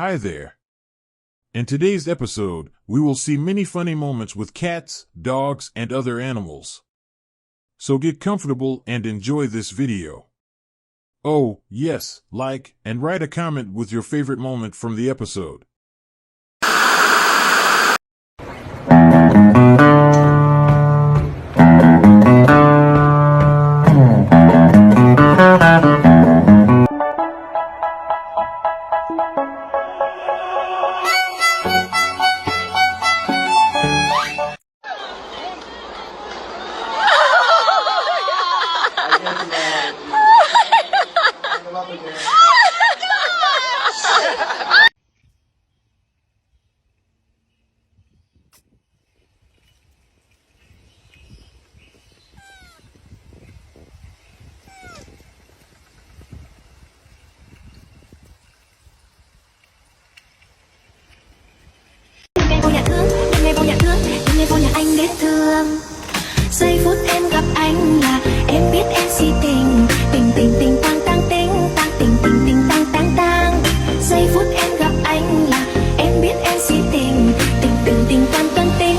Hi there. In today's episode, we will see many funny moments with cats, dogs, and other animals. So get comfortable and enjoy this video. Oh, yes, like and write a comment with your favorite moment from the episode. Giây phút em gặp anh là em biết em si tình, tình tình tình tang tang tình tang tình tình tình tang tang tang. Giây phút em gặp anh là em biết em si tình, tình tình tình tang tang tình.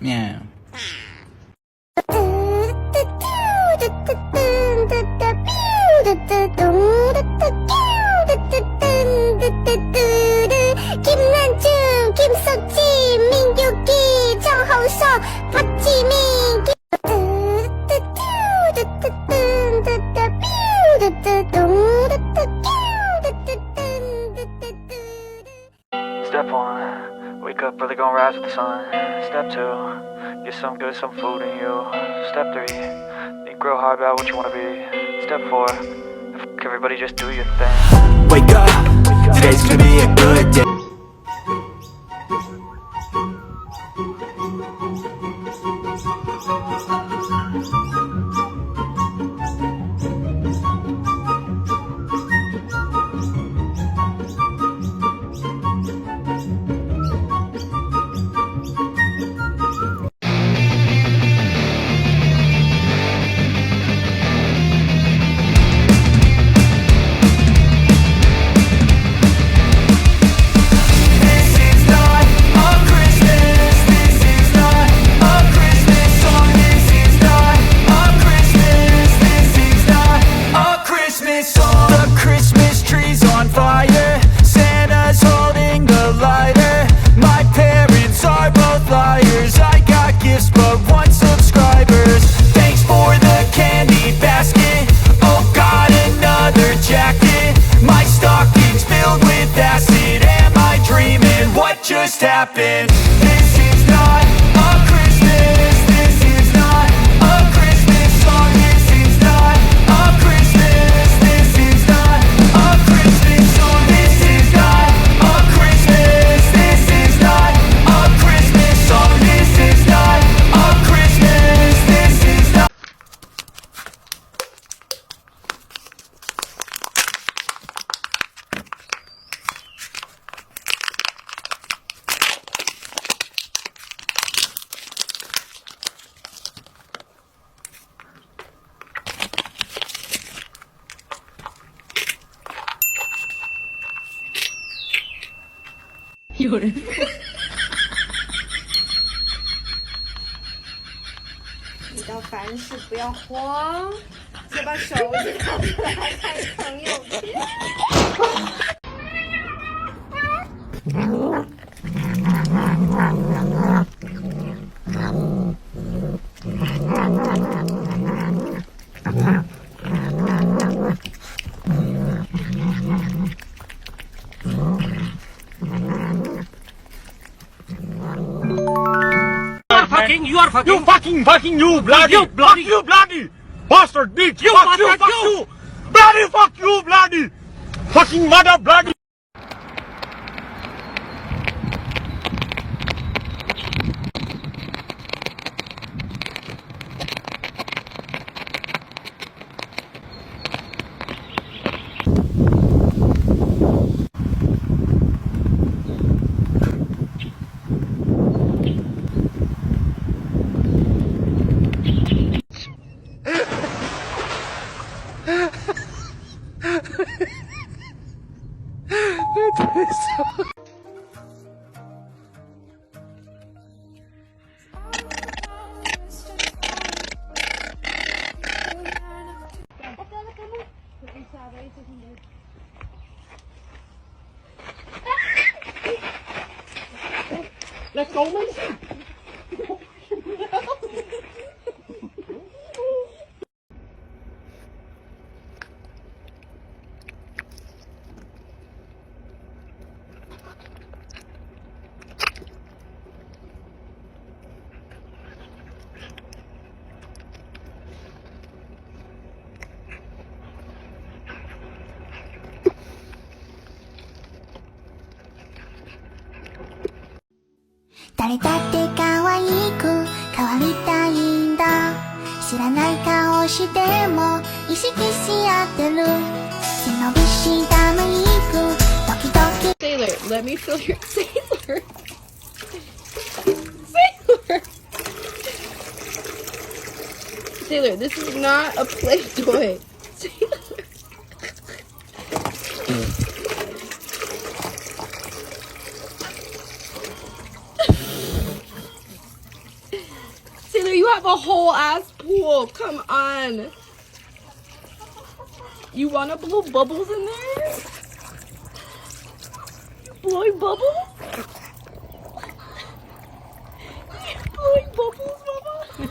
Meow. Kim Lan Trương, Kim Sok Chi, Min Yuki, Trong Hậu Sọ, Park Ji Min. Step 1, wake up early, gonna rise with the sun. Step 2, get some good, some food in you. Step 3, think real hard about what you wanna be. Step 4, everybody just do your thing. Wake up, today's gonna be a good day. Just happened. This is not a Christmas. This is not a Christmas song. This is not a Christmas. This is not a Christmas song. This is not a Christmas. This is not a Christmas song. This is not a Christmas. This is not. You're 遇到凡事不要慌，把手一直拿出来看朋友圈。You bloody bastard bitch! Fuck you! Bloody fuck you, bloody! Fucking mother bloody! Let's go, man. "誰だって可愛く変わりたいんだ」「知らない顔しても意識し合ってる」「背伸びしたメイクドキドキ」 Sailor, let me feel your sailor. Sailor. Sailor, this is not a play toy. Sailor. Sailor, you have a whole ass pool. Come on. You wanna blow bubbles in there? You blowing bubbles? You blowing bubbles, Mama?